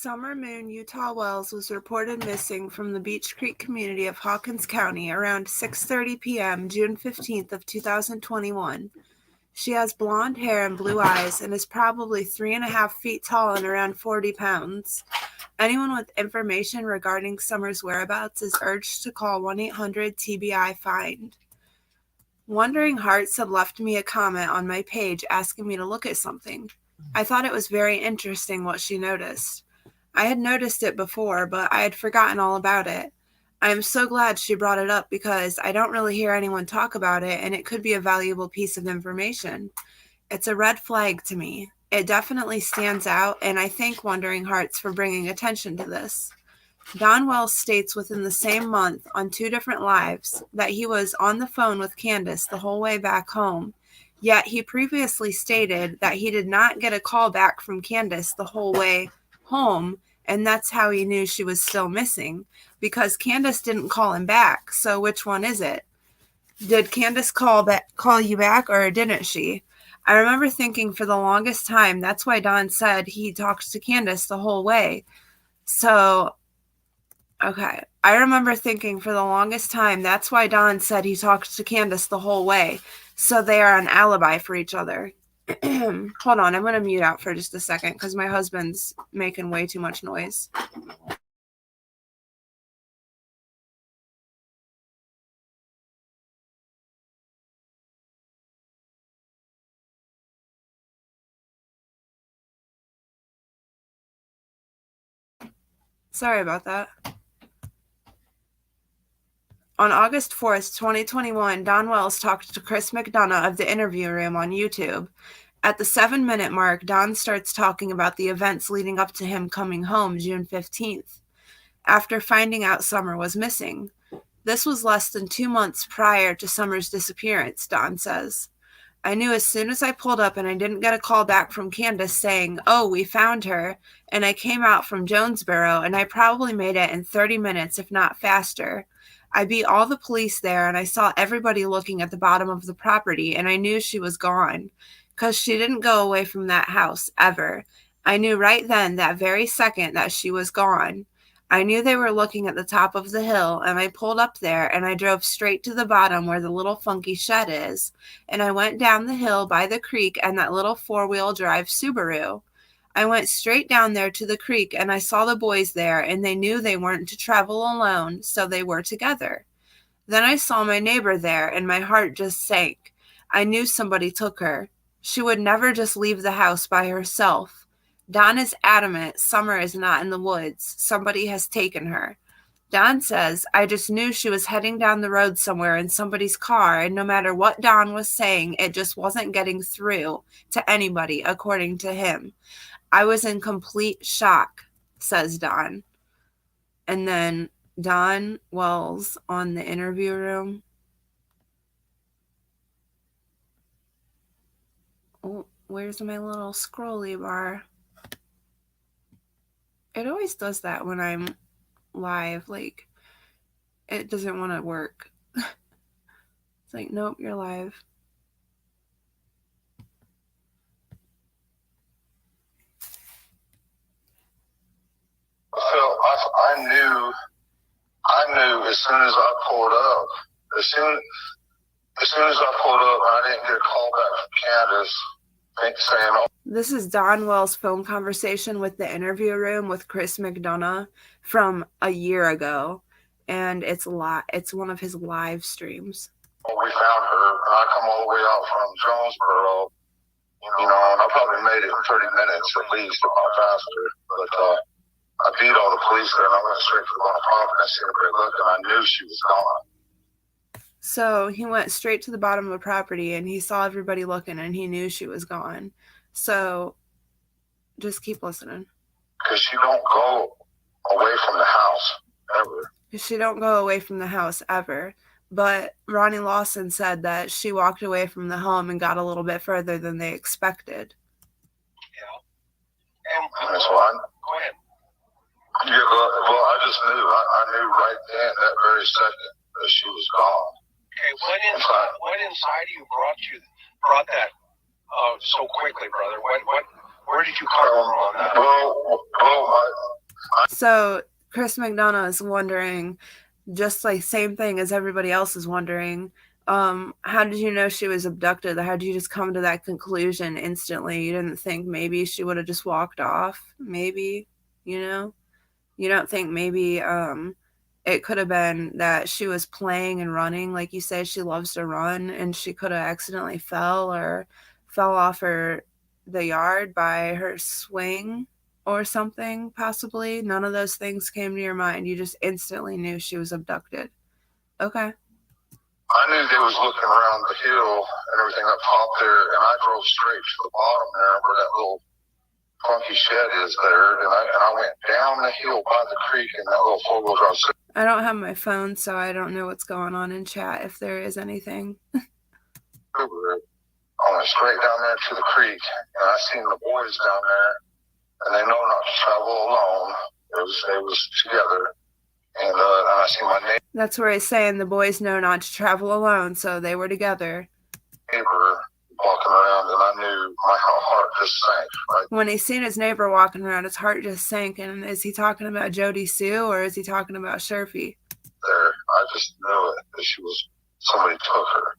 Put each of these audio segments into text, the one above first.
Summer Moon Utah Wells was reported missing from the Beech Creek community of Hawkins County around 6:30 p.m. June 15th of 2021. She has blonde hair and blue eyes and is probably 3.5 feet tall and around 40 pounds. Anyone with information regarding Summer's whereabouts is urged to call 1-800-TBI FIND. Wondering Hearts had left me a comment on my page asking me to look at something. I thought it was very interesting what she noticed. I had noticed it before, but I had forgotten all about it. I am so glad she brought it up because I don't really hear anyone talk about it, and it could be a valuable piece of information. It's a red flag to me. It definitely stands out, and I thank Wondering Hearts for bringing attention to this. Don Wells states within the same month on 2 different lives that he was on the phone with Candace the whole way back home, yet he previously stated that he did not get a call back from Candace the whole way home, and that's how he knew she was still missing, because Candace didn't call him back. So which one is it? Did Candace call you back, or didn't she? I remember thinking for the longest time that's why Don said he talked to Candace the whole way. So, okay. I remember thinking for the longest time that's why Don said he talked to Candace the whole way. So they are an alibi for each other. Hold on, I'm going to mute out for just a second because my husband's making way too much noise. Sorry about that. On August 4th, 2021, Don Wells talked to Chris McDonough of the Interview Room on YouTube. At the 7-minute mark, Don starts talking about the events leading up to him coming home June 15th, after finding out Summer was missing. This was less than 2 months prior to Summer's disappearance, Don says. I knew as soon as I pulled up and I didn't get a call back from Candace saying, "Oh, we found her," and I came out from Jonesboro, and I probably made it in 30 minutes, if not faster. I beat all the police there, and I saw everybody looking at the bottom of the property, and I knew she was gone, because she didn't go away from that house, ever. I knew right then, that very second, that she was gone. I knew they were looking at the top of the hill, and I pulled up there, and I drove straight to the bottom where the little funky shed is, and I went down the hill by the creek and that little 4-wheel drive Subaru. I went straight down there to the creek, and I saw the boys there, and they knew they weren't to travel alone, so they were together. Then I saw my neighbor there, and my heart just sank. I knew somebody took her. She would never just leave the house by herself. Don is adamant Summer is not in the woods. Somebody has taken her. Don says, I just knew she was heading down the road somewhere in somebody's car, and no matter what Don was saying, it just wasn't getting through to anybody, according to him. I was in complete shock, says Don. And then Don Wells on the Interview Room. Oh, where's my little scrolly bar? It always does that when I'm live. Like, it doesn't want to work. It's like, nope, you're live. I knew as soon as I pulled up, as soon as I pulled up, I didn't get a call back from Candace saying, "Oh." This is Don Wells' phone conversation with the Interview Room with Chris McDonough from a year ago, and it's one of his live streams. We found her, and I come all the way out from Jonesboro, and I probably made it in 30 minutes at least, if not faster. But I beat all the police there, and I went straight for the bottom property. I seen everybody look, and I knew she was gone. So he went straight to the bottom of the property, and he saw everybody looking, and he knew she was gone. So just keep listening. Because she don't go away from the house, ever. She don't go away from the house, ever. But Ronnie Lawson said that she walked away from the home and got a little bit further than they expected. Yeah. And that's why. Go ahead. Yeah, well, I just knew. I knew right then, that very second, that she was gone. Okay, what inside of you brought that so quickly, brother? What Where did you come from on that? So Chris McDonough is wondering, just like same thing as everybody else is wondering, how did you know she was abducted? How did you just come to that conclusion instantly? You didn't think maybe she would have just walked off? Maybe, you know? You don't think maybe it could have been that she was playing and running, like you said, she loves to run, and she could have accidentally fell off the yard by her swing or something, possibly? None of those things came to your mind. You just instantly knew she was abducted. Okay. I knew they was looking around the hill and everything that popped there, and I drove straight to the bottom there where that little funky shed is there, and I went down the hill by the creek in that little four-wheel drive. I don't have my phone, so I don't know what's going on in chat, if there is anything. I went straight down there to the creek, and I seen the boys down there, and they know not to travel alone. They was together, and I seen my neighbor. That's where he's saying the boys know not to travel alone, so they were together. Neighbor walking around, and I knew my heart just sank. Right? When he seen his neighbor walking around, his heart just sank. And is he talking about Jody Sue, or is he talking about Sherfy? There, I just knew it, that somebody took her.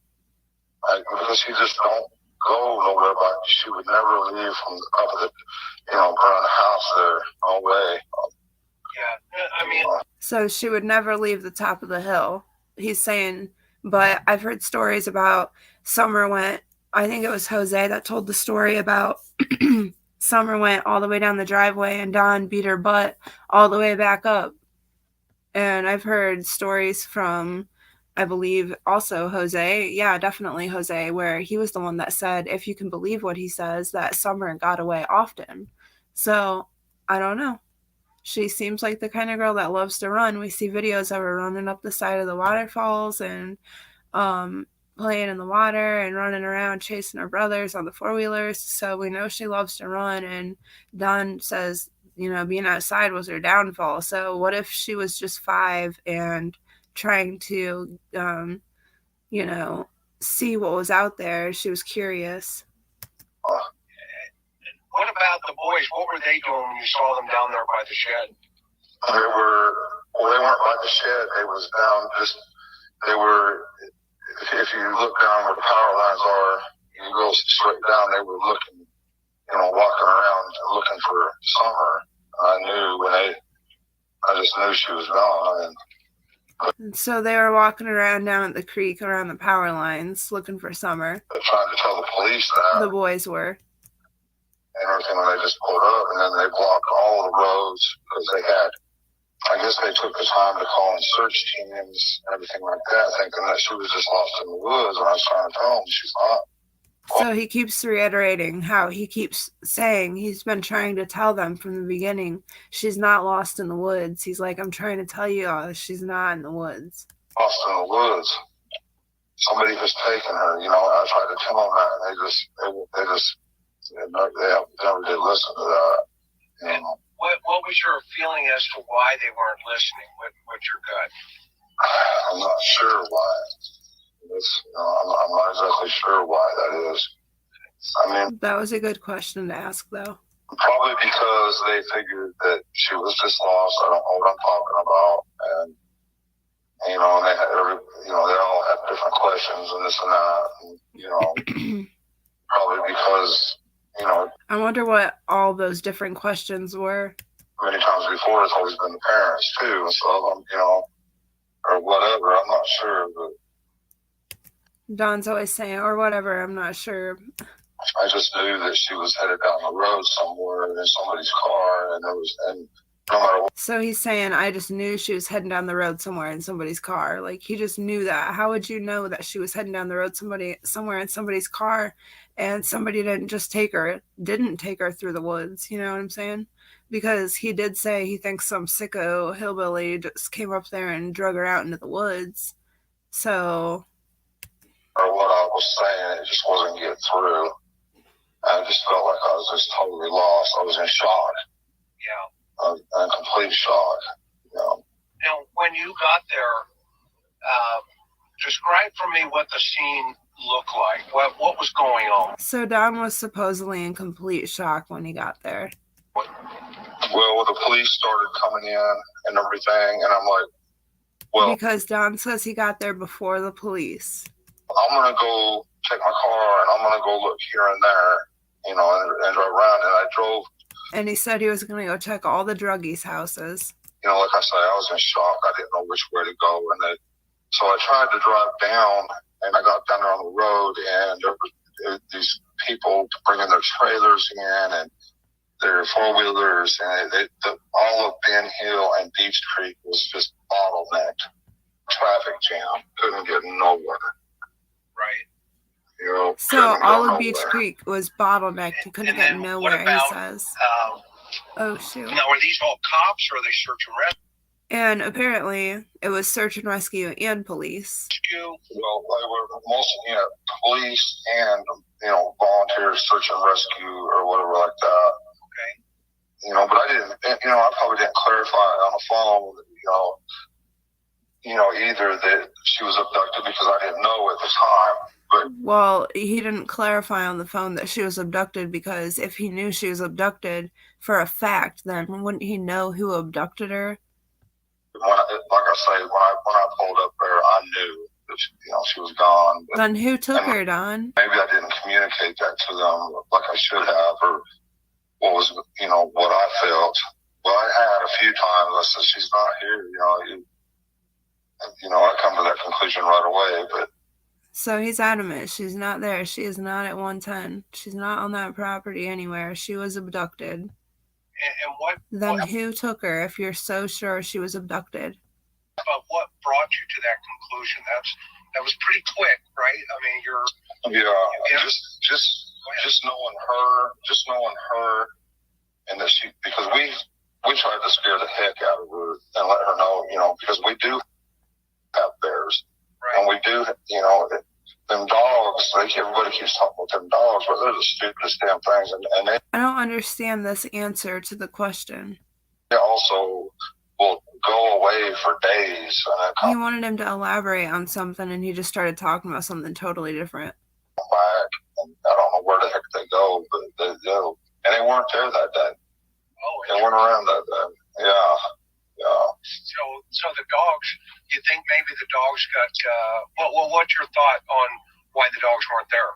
Because she just don't go nowhere, but she would never leave from the top of the, burn the house there. No way. Yeah, I mean. So she would never leave the top of the hill. He's saying, but I've heard stories about Summer went, I think it was Jose that told the story about Summer went all the way down the driveway and Dawn beat her butt all the way back up. And I've heard stories from, I believe, also Jose. Yeah, definitely Jose, where he was the one that said, if you can believe what he says, that Summer got away often. So, I don't know. She seems like the kind of girl that loves to run. We see videos of her running up the side of the waterfalls and playing in the water and running around chasing her brothers on the four-wheelers. So we know she loves to run. And Don says, being outside was her downfall. So what if she was just 5 and trying to, see what was out there? She was curious. What about the boys? What were they doing when you saw them down there by the shed? They weren't by the shed. They were, if you look down where the power lines are, you go straight down, they were looking, walking around looking for Summer. I just knew she was gone. And so they were walking around down at the creek around the power lines looking for Summer. They're trying to tell the police that. The boys were. And everything, when they just pulled up, and then they blocked all the roads because I guess they took the time to call in search teams and everything like that, thinking that she was just lost in the woods. And I was trying to tell them she's not. So he keeps reiterating how he keeps saying he's been trying to tell them from the beginning she's not lost in the woods. He's like, I'm trying to tell you she's not in the woods. Lost in the woods. Somebody has taken her. I tried to tell them that, and they never did listen to that. And what was your feeling as to why they weren't listening? What's your gut? I'm not sure why. I'm not exactly sure why that is. That was a good question to ask, though. Probably because they figured that she was just lost. I don't know what I'm talking about, and and they had they all have different questions and this and that, and probably because. I wonder what all those different questions were. Many times before, it's always been the parents too, so or whatever. I'm not sure, but Don's always saying, or whatever. I'm not sure. I just knew that she was headed down the road somewhere in somebody's car, and no matter what. So he's saying, I just knew she was heading down the road somewhere in somebody's car. Like, he just knew that. How would you know that she was heading down the road somewhere in somebody's car, and somebody didn't take her through the woods? You know what I'm saying? Because he did say he thinks some sicko hillbilly just came up there and drug her out into the woods. So. Or what I was saying, it just wasn't getting through. I just felt like I was just totally lost. I was in shock. Yeah. In complete shock. Now, when you got there, describe for me what the scene look like? What was going on? So Don was supposedly in complete shock when he got there. Well, the police started coming in and everything, and I'm like, well, because Don says he got there before the police. I'm going to go take my car and I'm going to go look here and there, and drive around. And I drove. And he said he was going to go check all the druggies' houses. Like I said, I was in shock. I didn't know which way to go. So I tried to drive down, and I got down there on the road, and there were these people bringing their trailers in and their four-wheelers, and all of Ben Hill and Beech Creek was just bottlenecked. Traffic jam. Couldn't get nowhere. Right. So all of Beech Creek was bottlenecked. You couldn't get nowhere, he says. Oh, shoot. Now, were these all cops, or are they search and rescue? And apparently, it was search and rescue and police. Well, they were mostly police and, volunteer search and rescue or whatever like that. Okay. But I didn't, I probably didn't clarify on the phone, either that she was abducted because I didn't know at the time. But, well, he didn't clarify on the phone that she was abducted because if he knew she was abducted for a fact, then wouldn't he know who abducted her? like I say, when I pulled up there, I knew that she was gone. But, then who took her, Don? Maybe I didn't communicate that to them like I should have, or what was, what I felt. Well, I had a few times. I said, she's not here. I come to that conclusion right away. But so he's adamant she's not there. She is not at 110. She's not on that property anywhere. She was abducted. And who took her if you're so sure she was abducted? But what brought you to that conclusion? That was pretty quick, right? I mean, just knowing her, and that because we tried to scare the heck out of her and let her know, because we do have bears, right. And we do, them dogs. Everybody keeps talking about them dogs, but they're the stupidest damn things, and they. I don't understand this answer to the question. They also will go away for days. He wanted him to elaborate on something, and he just started talking about something totally different. Back, and I don't know where the heck they go, but they go, and they weren't there that day. Oh, they weren't around that day. Yeah. So the dogs. You think maybe the dogs got? What's your thought on why the dogs weren't there?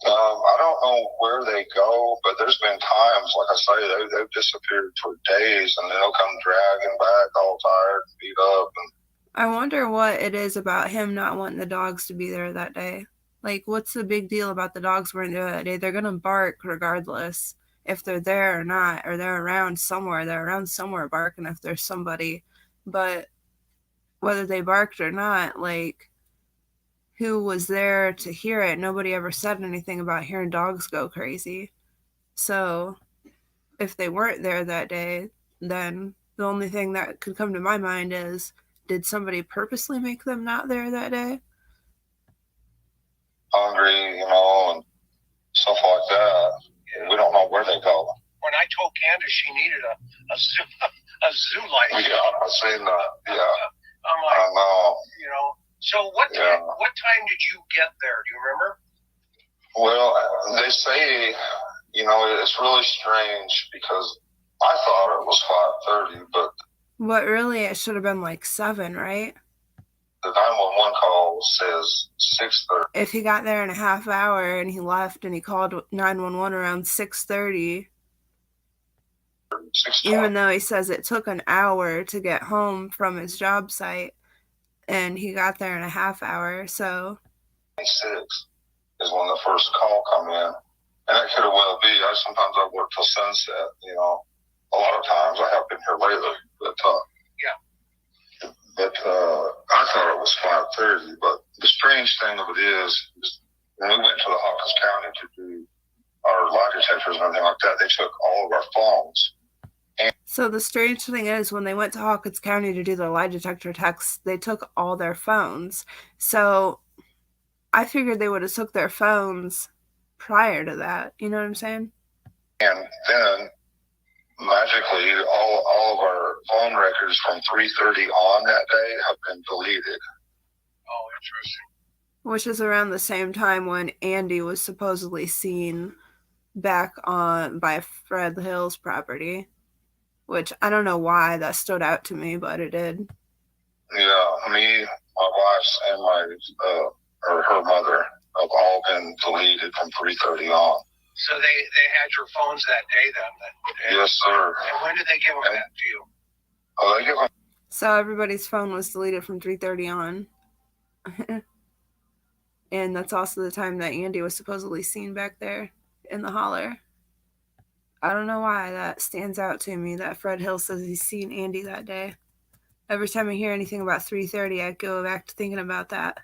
I don't know where they go, but there's been times, like I say, they've disappeared for days, and they'll come dragging back all tired and beat up. And I wonder what it is about him not wanting the dogs to be there that day. Like, what's the big deal about the dogs weren't there that day? They're gonna bark regardless if they're there or not, or they're around somewhere. They're around somewhere barking if there's somebody. But whether they barked or not, like, who was there to hear it? Nobody ever said anything about hearing dogs go crazy. So if they weren't there that day, then the only thing that could come to my mind is, did somebody purposely make them not there that day? Hungry, and stuff like that. We don't know where they go. When I told Candace she needed a zoo license. Yeah, I've seen that. Yeah. I'm like, I know. So what time did you get there? Do you remember? Well, they say, it's really strange because I thought it was 5:30, but really, it should have been like 7, right? The 911 call says 6:30. If he got there in a half hour and he left and he called 911 around 6:30, even though he says it took an hour to get home from his job site, and he got there in a half hour, so 6 is when the first call come in, and that could have well be. Sometimes I work till sunset. A lot of times I have been here lately, but I thought it was 5:30. But the strange thing of it is when we went to the Hawkins County to do our lie detectors and everything like that, they took all of our phones. So the strange thing is, when they went to Hawkins County to do their lie detector tests, they took all their phones. So I figured they would have took their phones prior to that. You know what I'm saying? And then magically, all of our phone records from 3:30 on that day have been deleted. Oh, interesting. Which is around the same time when Andy was supposedly seen back on by Fred Hill's property. Which I don't know why that stood out to me, but it did. Yeah, me, my wife, and her mother have all been deleted from 3:30 on. So they had your phones that day then? Yes, sir. And when did they give them that to you? Oh, they give them. So everybody's phone was deleted from 3:30 on. And that's also the time that Andy was supposedly seen back there in the holler. I don't know why that stands out to me that Fred Hill says he's seen Andy that day. Every time I hear anything about 3:30, I go back to thinking about that.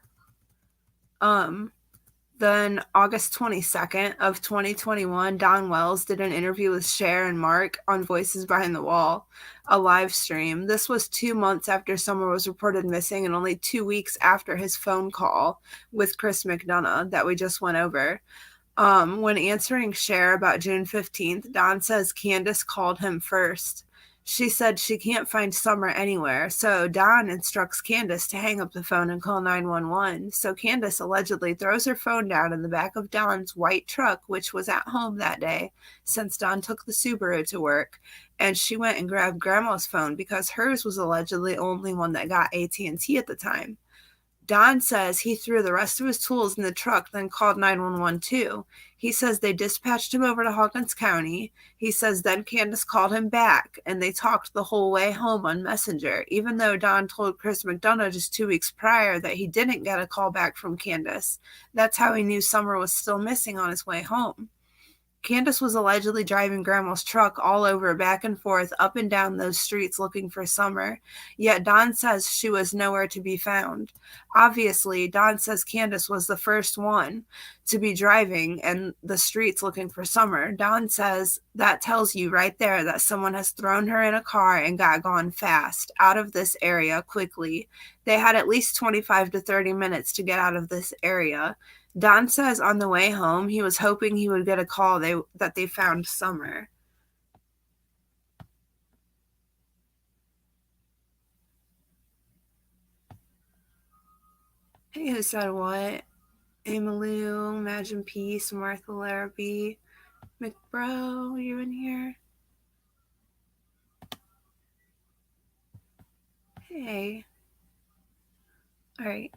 Then August 22nd of 2021, Don Wells did an interview with Cher and Mark on Voices Behind the Wall, a live stream. This was 2 months after Summer was reported missing and only 2 weeks after his phone call with Chris McDonough that we just went over. When answering Cher about June 15th, Don says Candace called him first. She said she can't find Summer anywhere, so Don instructs Candace to hang up the phone and call 911. So Candace allegedly throws her phone down in the back of Don's white truck, which was at home that day, since Don took the Subaru to work, and she went and grabbed Grandma's phone because hers was allegedly the only one that got AT&T at the time. Don says he threw the rest of his tools in the truck, then called 911 too. He says they dispatched him over to Hawkins County. He says then Candace called him back, and they talked the whole way home on Messenger, even though Don told Chris McDonough just 2 weeks prior that he didn't get a call back from Candace. That's how he knew Summer was still missing on his way home. Candace was allegedly driving Grandma's truck all over, back and forth, up and down those streets looking for Summer, yet Don says she was nowhere to be found. Obviously, Don says Candace was the first one to be driving in the streets looking for Summer. Don says that tells you right there that someone has thrown her in a car and got gone fast, out of this area quickly. They had at least 25 to 30 minutes to get out of this area. Don says on the way home, he was hoping he would get a call that they found Summer. Hey, who said what? Emalu, Imagine Peace, Martha Larrabee, McBro, you in here? Hey. All right.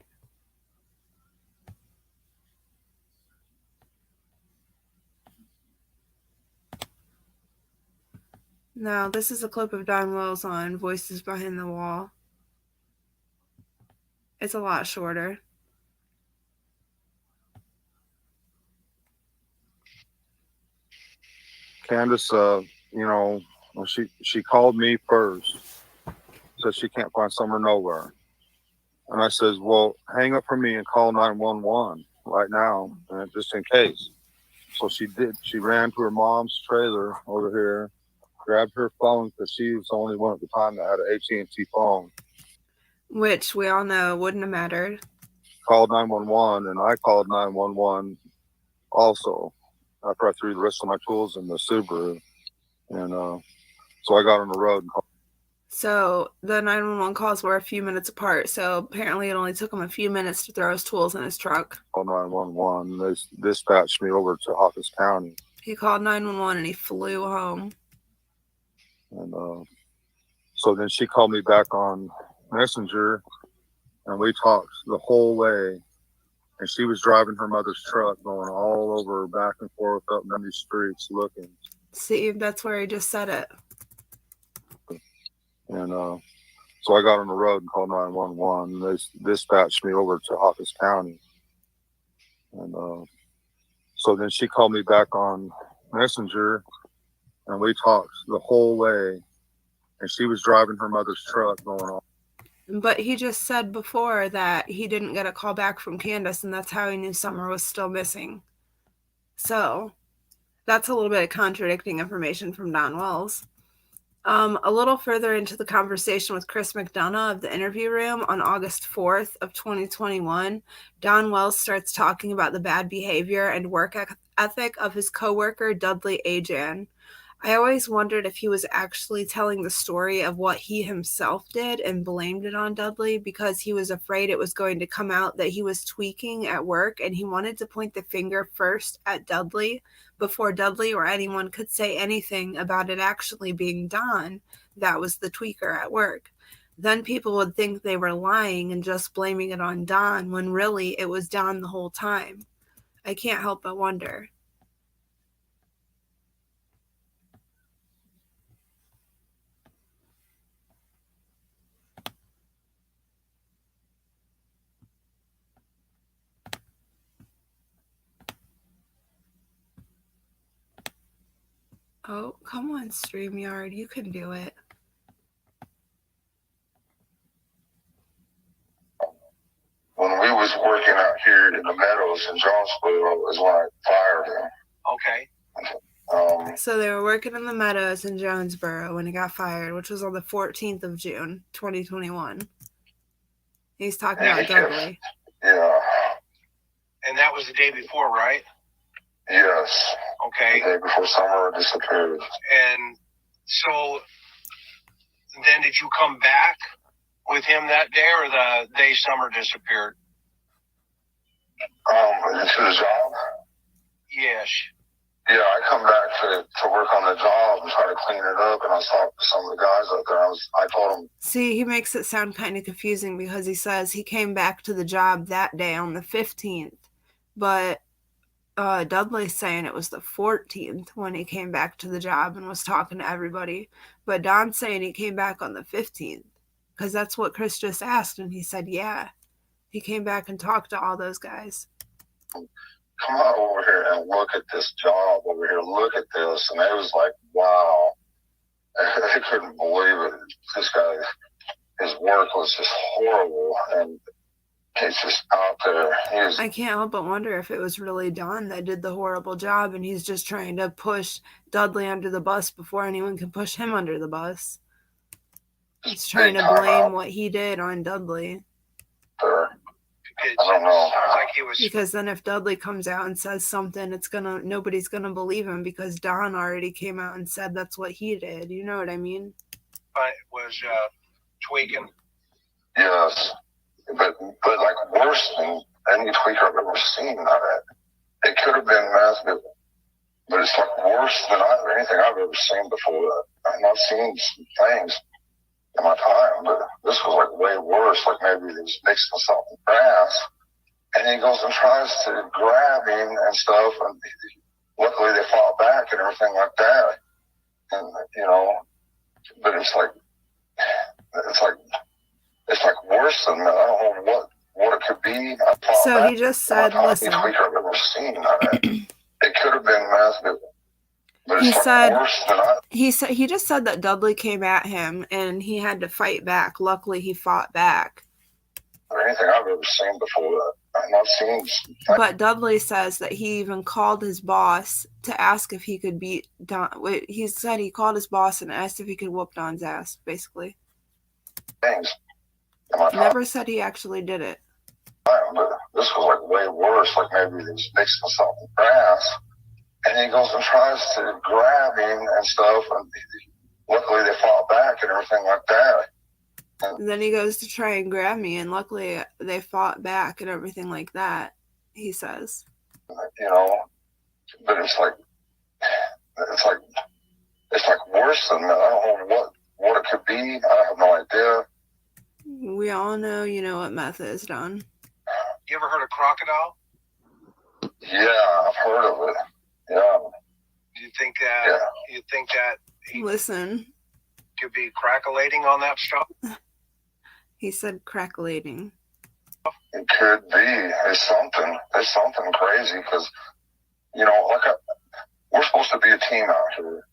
Now, this is a clip of Don Wells on Voices Behind the Wall. It's a lot shorter. Candace, she called me first, said she can't find Summer nowhere. And I says, well, hang up for me and call 911 right now, just in case. So she did. She ran to her mom's trailer over here, grabbed her phone because she was the only one at the time that had an AT&T phone. Which we all know wouldn't have mattered. Called 911, and I called 911 also after I threw the rest of my tools in the Subaru. And so I got on the road and called. So the 911 calls were a few minutes apart. So apparently it only took him a few minutes to throw his tools in his truck. Called 911. They dispatched me over to Hawkins County. He called 911 and he flew home. And so then she called me back on Messenger, and we talked the whole way. And she was driving her mother's truck, going all over, back and forth up many streets looking. See, that's where he just said it. And so I got on the road and called 911. They dispatched me over to Hawkins County. And so then she called me back on Messenger, and we talked the whole way. And she was driving her mother's truck, going all. But he just said before that he didn't get a call back from Candace, and that's how he knew Summer was still missing. So that's a little bit of contradicting information from Don Wells. A little further into the conversation with Chris McDonough of the interview room on August 4th of 2021, Don Wells starts talking about the bad behavior and work ethic of his coworker, Dudley Ajan. I always wondered if he was actually telling the story of what he himself did and blamed it on Dudley because he was afraid it was going to come out that he was tweaking at work, and he wanted to point the finger first at Dudley before Dudley or anyone could say anything about it actually being Don that was the tweaker at work. Then people would think they were lying and just blaming it on Don when really it was Don the whole time. I can't help but wonder. Oh, come on, StreamYard. You can do it. When we was working out here in the meadows in Jonesboro is when I fired him. Okay. So they were working in the meadows in Jonesboro when he got fired, which was on the 14th of June, 2021. He's talking about Dudley. Yeah. And that was the day before, right? Yes. Okay. The day before Summer disappeared. And so then did you come back with him that day, or the day Summer disappeared? Into the job? Yes. Yeah, I come back to work on the job and try to clean it up, and I was talking to some of the guys out there. I told them. See, he makes it sound kind of confusing because he says he came back to the job that day on the 15th, but Dudley's saying it was the 14th when he came back to the job and was talking to everybody, but Don's saying he came back on the 15th because that's what Chris just asked, and he said, yeah, he came back and talked to all those guys. Come on over here and look at this job over here. Look at this. And it was like, wow. I couldn't believe it. This guy, his work was just horrible. And he's just out there. I can't help but wonder if it was really Don that did the horrible job and he's just trying to push Dudley under the bus before anyone can push him under the bus. He's trying to blame what he did on Dudley. Sure. I don't know. Like he was, because then if Dudley comes out and says something, nobody's gonna believe him because Don already came out and said that's what he did. You know what I mean? But was tweaking. Yes, but like worse than any tweaker I've ever seen. It could have been massive, but it's like worse than anything I've ever seen before. I've not seen some things in my time, but this was like way worse. Like maybe he was mixing something grass, and he goes and tries to grab him and stuff, and luckily they fought back and everything like that. And but it's like worse than that. I don't know what it could be. So he just said, listen. I've ever seen. It could have been massive. He just said that Dudley came at him and he had to fight back. Luckily, he fought back. Anything I've ever seen before. I've not seen. But Dudley says that he even called his boss to ask if he could beat Don. He said he called his boss and asked if he could whoop Don's ass, basically. Things. Never said he actually did it. But this was like way worse. Like maybe he was mixing something grass. And he goes and tries to grab him and stuff, and luckily they fought back and everything like that. And then he goes to try and grab me, and luckily they fought back and everything like that, he says. But it's like worse than that. I don't know what it could be. I have no idea. We all know you know what meth is, Don. You ever heard of crocodile? Yeah, I've heard of it. Yeah. Do you think that? Yeah. You think that? Listen. Could be crackulating on that stuff. He said crackulating. It could be. It's something crazy because we're supposed to be a team out here,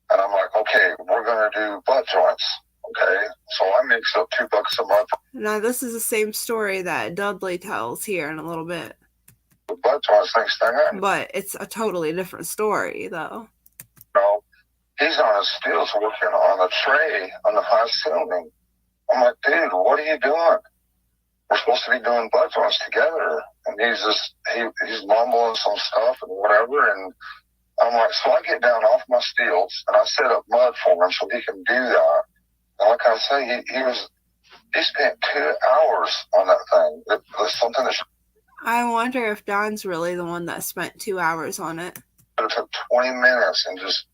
and I'm like, okay, we're gonna do butt joints. Okay, so I mix up $2 a month. Now this is the same story that Dudley tells here in a little bit. Butt joints next thing in. But it's a totally different story, though. No, he's on his stills working on the tray on the high ceiling. I'm like, dude, what are you doing? We're supposed to be doing butt joints together, and he's mumbling some stuff and whatever, and I'm like, so I get down off my stilts and I set up mud for him so he can do that. And like I say, he spent 2 hours on that thing. It was something that I wonder if Don's really the one that spent 2 hours on it. it took 20 minutes and just.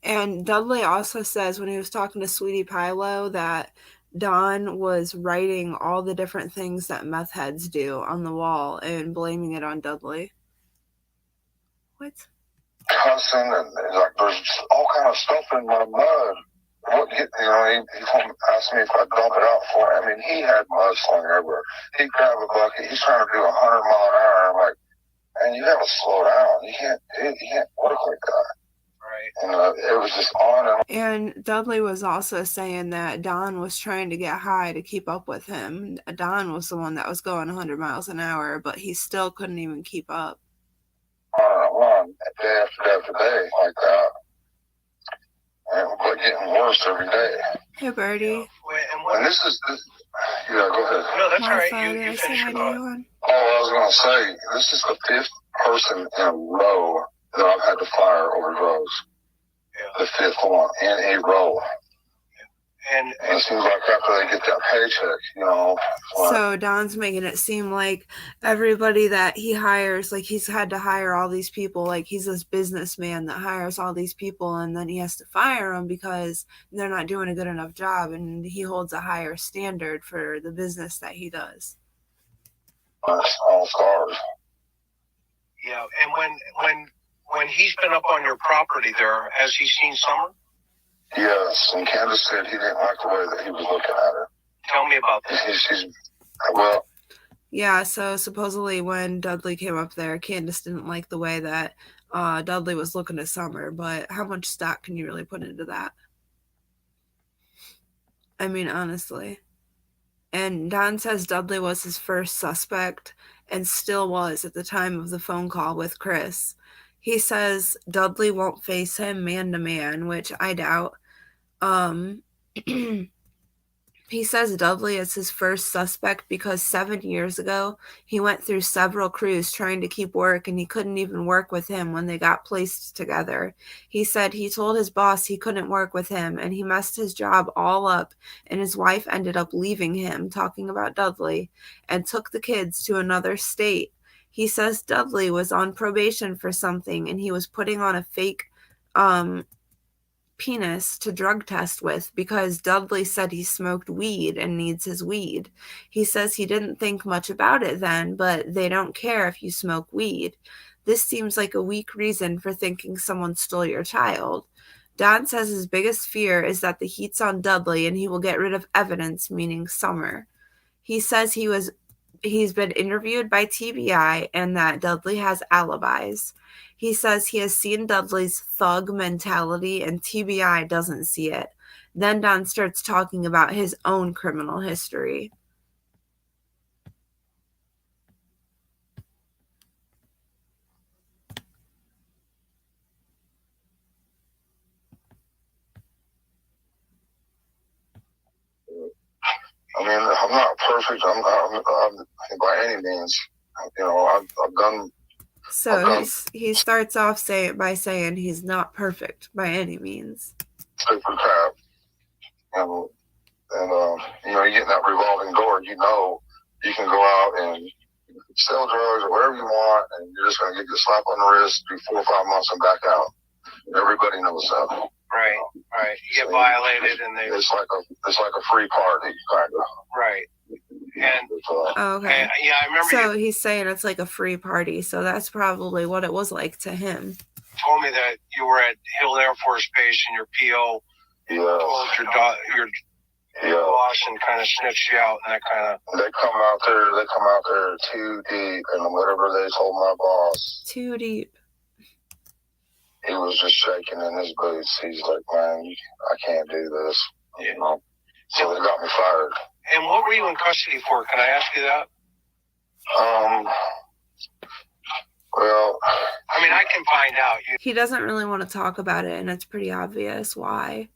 And Dudley also says when he was talking to Sweetie Pilo that Don was writing all the different things that meth heads do on the wall and blaming it on Dudley. What? Cussing and like there's all kind of stuff in my mud. What he asked me if I'd dump it out for him. I mean, he had mud slung everywhere. He'd grab a bucket. He's trying to do 100 mile an hour. I'm like, man, you gotta slow down. You can't work like that. Right. And it was just on and on. And Dudley was also saying that Don was trying to get high to keep up with him. Don was the one that was going 100 miles an hour, but he still couldn't even keep up. On, day after day after day, like that. But getting worse every day. Hey, Birdie. And this is, yeah, go ahead. No, that's all My right. father, You I finish say hi your to thought. you on. Oh, I was going to say, this is the 5th person in a row that I've had to fire over drugs. Yeah. The 5th one in a row. And it seems like after they get that paycheck, you know. So Don's making it seem like everybody that he hires, like he's had to hire all these people, like he's this businessman that hires all these people and then he has to fire them because they're not doing a good enough job, and he holds a higher standard for the business that he does. All stars. Yeah, and when he's been up on your property there, has he seen Summer? Yes, and Candace said he didn't like the way that he was looking at her. Tell me about that. Well. Yeah, so supposedly when Dudley came up there, Candace didn't like the way that Dudley was looking at Summer, but how much stock can you really put into that? I mean, honestly. And Don says Dudley was his first suspect and still was at the time of the phone call with Chris. He says Dudley won't face him man to man, which I doubt. He says Dudley is his first suspect because 7 years ago, he went through several crews trying to keep work and he couldn't even work with him when they got placed together. He said he told his boss he couldn't work with him and he messed his job all up, and his wife ended up leaving him, talking about Dudley, and took the kids to another state. He says Dudley was on probation for something and he was putting on a fake penis to drug test with because Dudley said he smoked weed and needs his weed. He says he didn't think much about it then, but they don't care if you smoke weed. This seems like a weak reason for thinking someone stole your child. Don says his biggest fear is that the heat's on Dudley and he will get rid of evidence, meaning Summer. He says he's been interviewed by TBI and that Dudley has alibis. He says he has seen Dudley's thug mentality and TBI doesn't see it. Then Don starts talking about his own criminal history. I mean, I'm not perfect. I'm by any means. You know, I've done. So he starts off by saying he's not perfect by any means. Super crap. And you know, you get in that revolving door. You know, you can go out and sell drugs or whatever you want, and you're just going to get your slap on the wrist, do 4 or 5 months, and back out. Everybody knows that. Right. You get violated, and it's like a free party, kind of. Right. And okay. Yeah, I remember. So he's saying it's like a free party. So that's probably what it was like to him. Told me that you were at Hill Air Force Base and your PO told your boss and kind of snitched you out and that kind of. They come out there too deep, and whatever they told my boss. Too deep. He was just shaking in his boots. He's like, man, I can't do this. You know? So they got me fired. And what were you in custody for? Can I ask you that? Well, I mean, I can find out. He doesn't really want to talk about it, and it's pretty obvious why.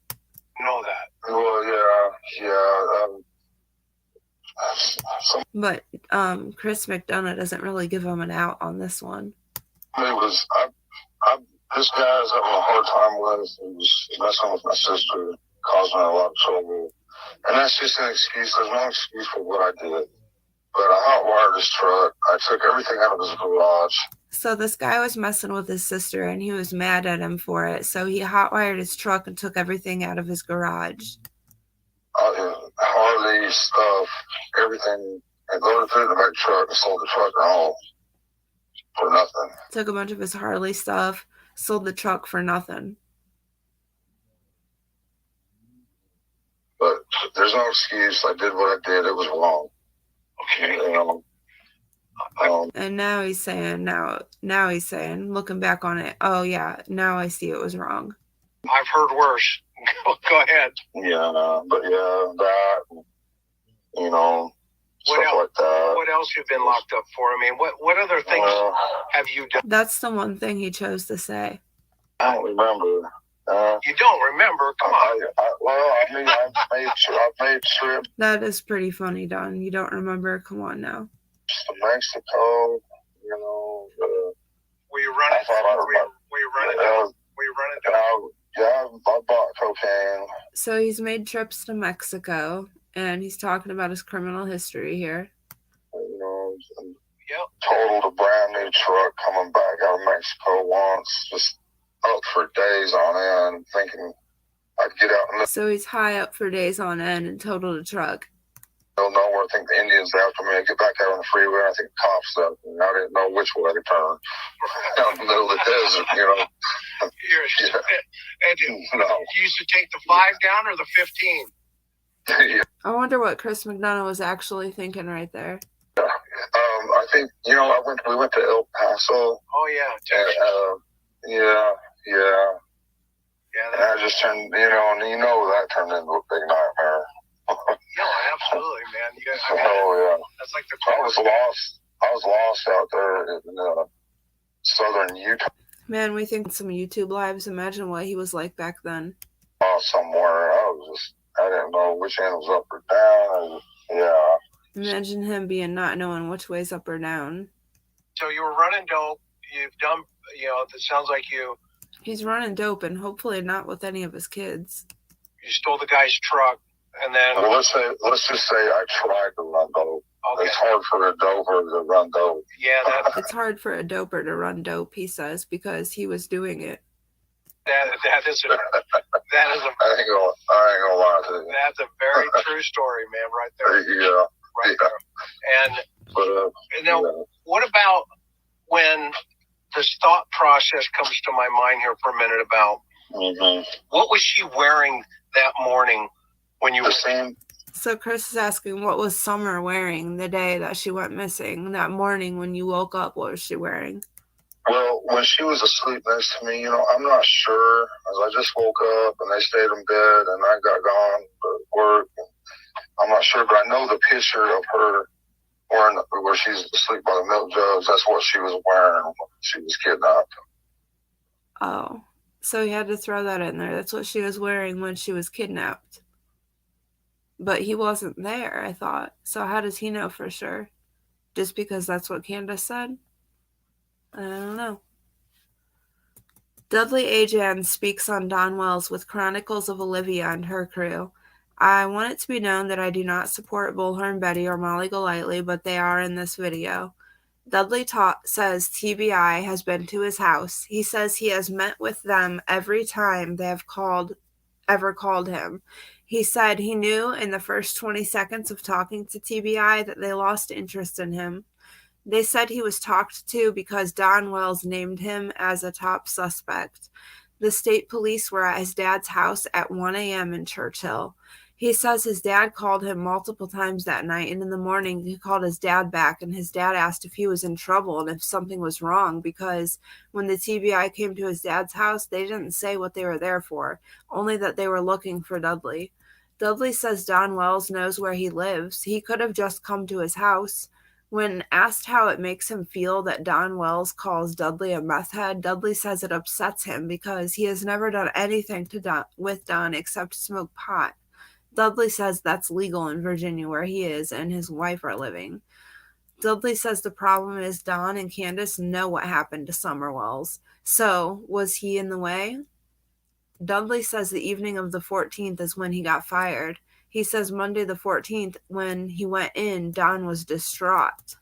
You know that. Well, yeah. But Chris McDonough doesn't really give him an out on this one. This guy I was having a hard time with. He was messing with my sister, causing her a lot of trouble. And that's just an excuse. There's no excuse for what I did. But I hot-wired his truck. I took everything out of his garage. So this guy was messing with his sister and he was mad at him for it. So he hot-wired his truck and took everything out of his garage. Harley stuff, everything. And loaded through the back truck and sold the truck and all for nothing. Took a bunch of his Harley stuff, sold the truck for nothing. But there's no excuse. I did what I did. It was wrong. Okay. And now he's saying, looking back on it, oh yeah, now I see it was wrong. I've heard worse. Go ahead. Yeah, but yeah, that, What stuff else? like that. What else you've been locked up for? I mean, what other things have you done? That's the one thing he chose to say. I don't remember. You don't remember? Come on. I've made trips That is pretty funny, Don. You don't remember? Come on now. to Mexico, Were you running? Were you running down? Were you running down? Yeah, I bought cocaine. So he's made trips to Mexico, and he's talking about his criminal history here. Yep. Totaled a brand new truck coming back out of Mexico once, just up for days on end, thinking I'd get out in the So he's high up for days on end and totaled a truck. middle of nowhere. I think the Indians after me. I get back out on the freeway. I think cops up, and I didn't know which way to turn. Out in the middle of the desert, And No. you used to take the 5 down or the 15? Yeah. I wonder what Chris McDonough was actually thinking right there. I think we went to El Paso. Oh yeah. Texas. And, and I just turned, and that turned into a big nightmare. No, absolutely, man. Oh yeah. That's like the I was lost out there in southern Utah Man, we think some YouTube lives. Imagine what he was like back then. somewhere. I didn't know which end was up or down. Yeah. Imagine him not knowing which way's up or down. So you were running dope. You've done, it sounds like you He's running dope and hopefully not with any of his kids. stole the guy's truck, and then Well, let's just say I tried to run dope. okay, It's hard for a doper to run dope. yeah, It's hard for a doper to run dope, he says, because he was doing it. that is a I ain't gonna lie to you. that's a very true story, man, right there, Yeah. right there. And But now, what about when this thought process comes to my mind here for a minute about what was she wearing that morning when you the were same. So Chris is asking, what was Summer wearing the day that she went missing? That morning when you woke up, what was she wearing? Well, when she was asleep next to me, I'm not sure. As I just woke up and they stayed in bed and I got gone to work. I'm not sure, but I know the picture of her wearing where she's asleep by the milk jugs. That's what she was wearing when she was kidnapped. Oh, so he had to throw that in there. That's what she was wearing when she was kidnapped. But he wasn't there, I thought. So how does he know for sure? Just because that's what Candace said? I don't know. Dudley Ajan speaks on Don Wells with Chronicles of Olivia and her crew. I want it to be known that I do not support Bullhorn Betty or Molly Golightly, but they are in this video. Dudley says TBI has been to his house. He says he has met with them every time they have ever called him. He said he knew in the first 20 seconds of talking to TBI that they lost interest in him. They said he was talked to because Don Wells named him as a top suspect. The state police were at his dad's house at 1 a.m. in Churchill. He says his dad called him multiple times that night, and in the morning he called his dad back, and his dad asked if he was in trouble and if something was wrong, because when the TBI came to his dad's house, they didn't say what they were there for, only that they were looking for Dudley. Dudley says Don Wells knows where he lives. He could have just come to his house. When asked how it makes him feel that Don Wells calls Dudley a meth head, Dudley says it upsets him because he has never done anything with Don except smoke pot. Dudley says that's legal in Virginia where he is and his wife are living. Dudley says the problem is Don and Candace know what happened to Summer Wells. So, was he in the way? Dudley says the evening of the 14th is when he got fired. He says Monday the 14th, when he went in, Don was distraught.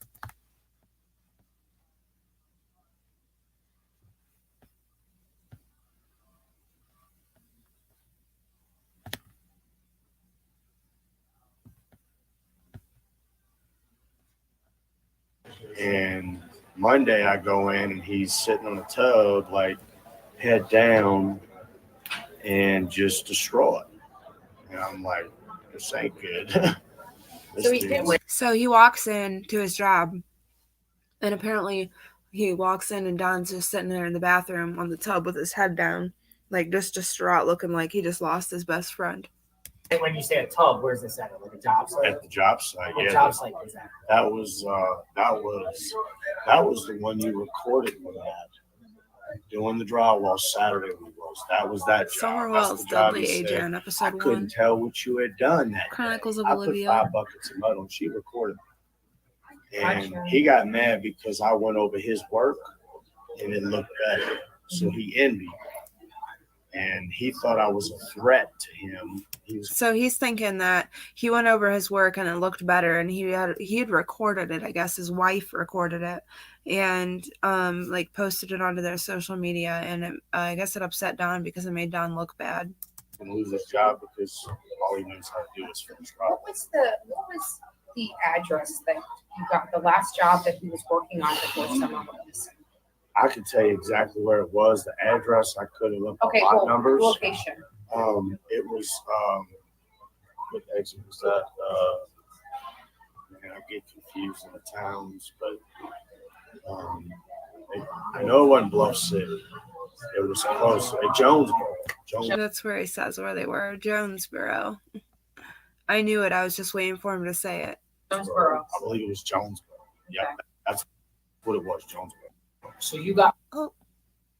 And Monday I go in and he's sitting on the tub, like head down and just distraught. And I'm like, this ain't good. So he walks in to his job, and apparently he walks in and Don's just sitting there in the bathroom on the tub with his head down, like just distraught, looking like he just lost his best friend. And when you say a tub, where's this at? Like a job site? At the job site, What yeah. job site is that? That was the one you recorded me at. Doing the drywall Saturday That was that job. Summer That's Wells, the job Dudley he said, Ajan, I episode 1. couldn't tell what you had done that Chronicles day. of I Olivia. put 5 buckets of mud on. She recorded me. And he got mad because I went over his work and it looked better. So he envied me. And he thought I was a threat to him. So he's thinking that he went over his work and it looked better, and he had recorded it. I guess his wife recorded it and like posted it onto their social media, and I guess it upset Don because it made Don look bad. And lose his job because all he knows how to do is finish What was the address that you got, the last job that he was working on before Summer Wells? I could tell you exactly where it was. The address, I couldn't look Okay, at lot well, numbers. location. It was what exit was that? Man, I get confused in the towns, but I know it wasn't Bluff City. It was close. Jonesboro. That's where he says where they were. Jonesboro. I knew it. I was just waiting for him to say it. Jonesboro. I believe it was Jonesboro. Yeah, Okay. that's what it was, Jonesboro. So you got. Oh,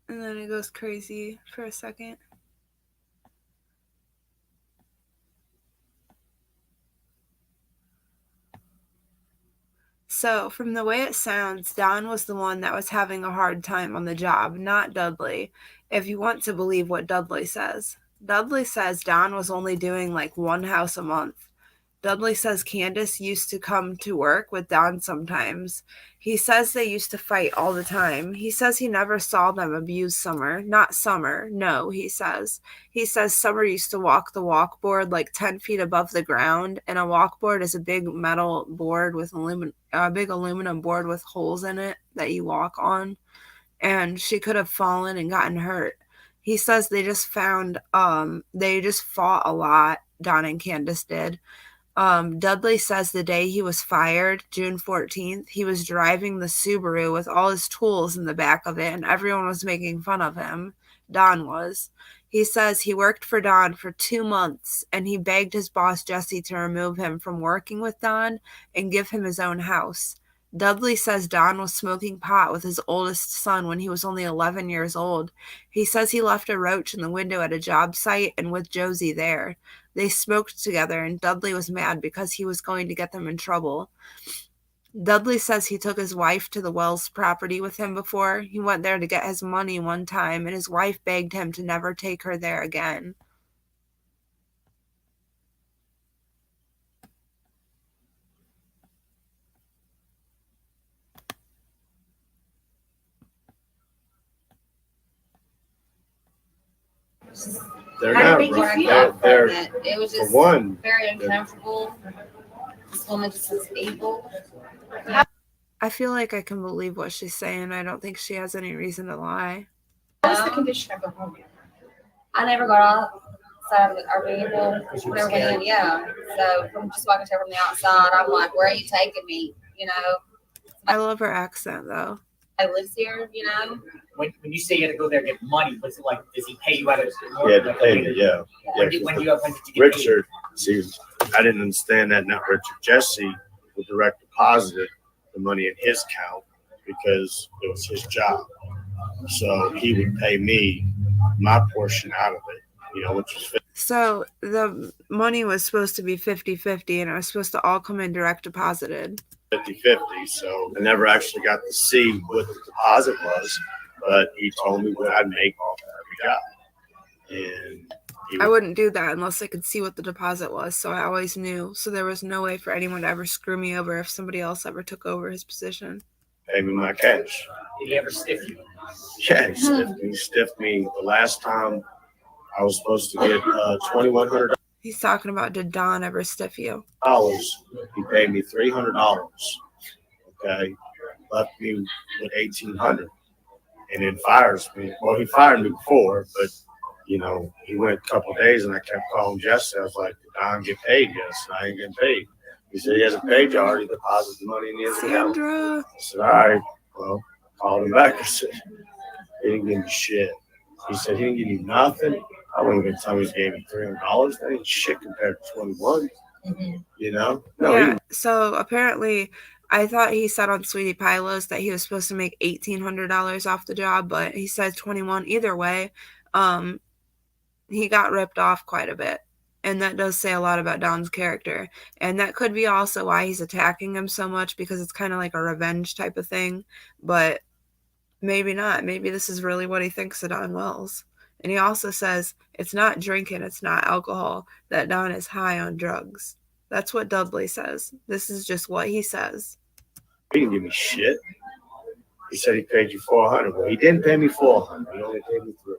and then it goes crazy for a second. So, from the way it sounds, Don was the one that was having a hard time on the job, not Dudley, if you want to believe what Dudley says. Dudley says Don was only doing like one house a month. Dudley says Candace used to come to work with Don sometimes. He says they used to fight all the time. He says he never saw them abuse Summer. Not Summer, no, he says. He says Summer used to walk the walkboard like 10 feet above the ground, and a walkboard is a big metal board with big aluminum board with holes in it that you walk on, and she could have fallen and gotten hurt. He says they just fought a lot, Don and Candace did. Dudley says the day he was fired, June 14th, he was driving the Subaru with all his tools in the back of it, and everyone was making fun of him. Don was. He says he worked for Don for 2 months, and he begged his boss Jesse to remove him from working with Don and give him his own house. Dudley says Don was smoking pot with his oldest son when he was only 11 years old. He says he left a roach in the window at a job site and with Josie there. They smoked together, and Dudley was mad because he was going to get them in trouble. Dudley says he took his wife to the Wells property with him before. He went there to get his money one time, and his wife begged him to never take her there again. They're How not did they right. feel from They're it? It was for just one. very uncomfortable. This woman just was able. I feel like I can believe what she's saying. I don't think she has any reason to lie. What's the condition of the home? I never got outside of our vehicle. Never went in, yeah. So from just walking to her from the outside, I'm like, where are you taking me? You know, I love her accent, though. I live here, you know. When you say you had to go there and get money, what's it like? Does he pay you out of? He had to pay me, yeah. When did you get paid? Richard, see, I didn't understand that. Not Richard. Jesse would direct deposited the money in his account because it was his job. So he would pay me my portion out of it, which was 50. So the money was supposed to be 50-50, and it was supposed to all come in direct deposited. 50-50, so I never actually got to see what the deposit was, but he told me what I'd make off every job. And I wouldn't do that unless I could see what the deposit was, so I always knew. So there was no way for anyone to ever screw me over if somebody else ever took over his position. pay me my cash. Did he ever stiff you? Yeah, he stiffed me. He stiffed me the last time I was supposed to get $2,100. He's talking about, did Don ever stiff you? He paid me $300. Okay, left me with $1,800, and then fires me. Well, he fired me before, but you know, he went a couple of days, and I kept calling Jesse. I was like, "Did Don get paid?" Yes, I ain't getting paid. He said he hasn't paid you. I already deposited the money in the account. Sandra. I said, all right. Well, called him back. I said, he didn't give me shit. He said he didn't give you nothing. I wasn't gonna tell me he gave me $300. That ain't shit compared to 21. You know? No, yeah. So apparently, I thought he said on Sweetie Pilo's that he was supposed to make $1,800 off the job, but he said 21. Either way, he got ripped off quite a bit. And that does say a lot about Don's character. And that could be also why he's attacking him so much, because it's kind of like a revenge type of thing. But maybe not. Maybe this is really what he thinks of Don Wells. And he also says it's not drinking, it's not alcohol, that Don is high on drugs. That's what Dudley says. This is just what he says. He didn't give me shit. He said he paid you $400. Well, he didn't pay me $400. He only paid me $300.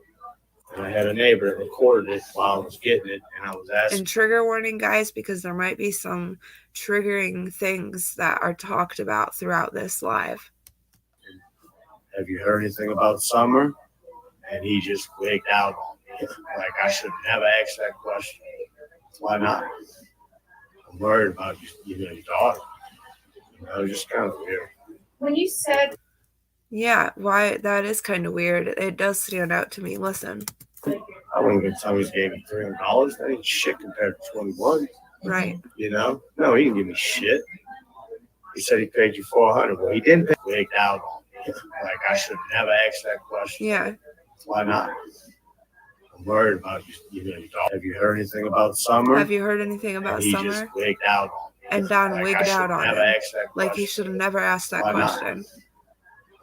And I had a neighbor that recorded it while I was getting it, and I was asking. And trigger warning, guys, because there might be some triggering things that are talked about throughout this live. Have you heard anything about Summer? And he just wigged out on me. Like, I should never ask that question. Why not? I'm worried about your daughter. You know, just kind of weird. When you said, yeah, why, that is kind of weird. It does stand out to me. Listen. I wasn't going to tell me he gave me $300. That ain't shit compared to 21. Right. You know? No, he didn't give me shit. He said he paid you $400. Well, he didn't pay. Wigged out on me. Like, I should never ask that question. Yeah. Why not? I'm worried about your daughter. Have you heard anything about Summer? Have you heard anything about He Summer? just wigged out on me. And Don wigged out on him. Like, he should have never asked that question.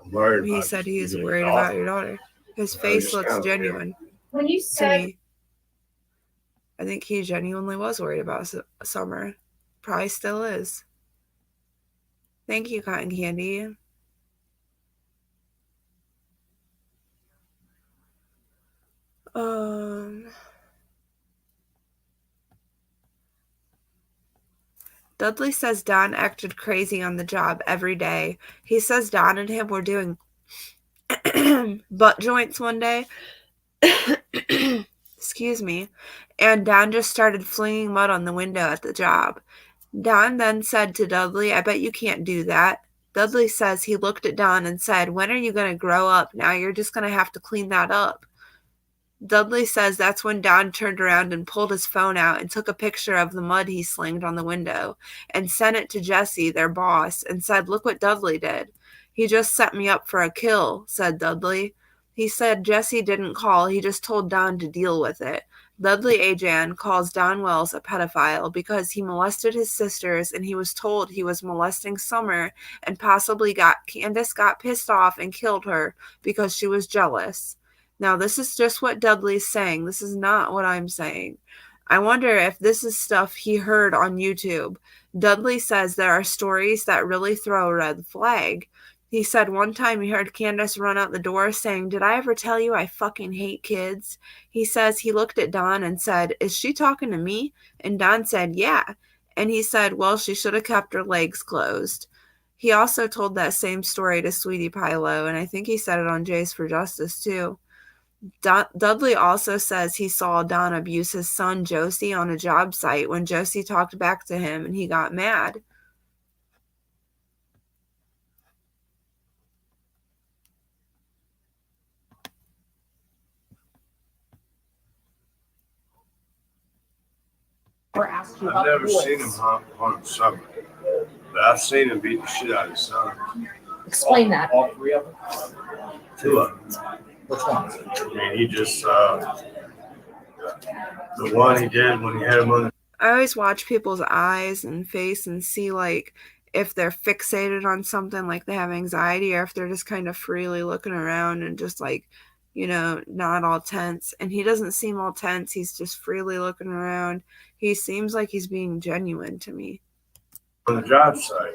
I'm worried He about said he is worried about your daughter. His face looks genuine. when you said, I think he genuinely was worried about Summer. Probably still is. Thank you, Cotton Candy. Dudley says Don acted crazy on the job every day. He says Don and him were doing butt joints one day. Excuse me. And Don just started flinging mud on the window at the job. Don then said to Dudley, I bet you can't do that. Dudley says he looked at Don and said, when are you going to grow up? Now you're just going to have to clean that up. Dudley says that's when Don turned around and pulled his phone out and took a picture of the mud he slinged on the window and sent it to Jesse, their boss, and said, look what Dudley did. He just set me up for a kill, said Dudley. He said Jesse didn't call, he just told Don to deal with it. Dudley Ajan calls Don Wells a pedophile because he molested his sisters and he was told he was molesting Summer and possibly Candace got pissed off and killed her because she was jealous. Now, this is just what Dudley's saying. This is not what I'm saying. I wonder if this is stuff he heard on YouTube. Dudley says there are stories that really throw a red flag. He said one time he heard Candace run out the door saying, did I ever tell you I fucking hate kids? He says he looked at Don and said, is she talking to me? And Don said, yeah. And he said, well, she should have kept her legs closed. He also told that same story to Sweetie Pilo, and I think he said it on Jays for Justice too. Dudley also says he saw Don abuse his son Josie on a job site when Josie talked back to him and he got mad. or asked you I've about never the boys? seen him harm Summer, but I've seen him beat the shit out of his son. Explain that. All three of them? Two of them. Which ones? I mean, he just, the one he did when he had him on. I always watch people's eyes and face and see, like, if they're fixated on something, like they have anxiety, or if they're just kind of freely looking around and just like, you know, not all tense. And he doesn't seem all tense. He's just freely looking around. He seems like he's being genuine to me. On the job site,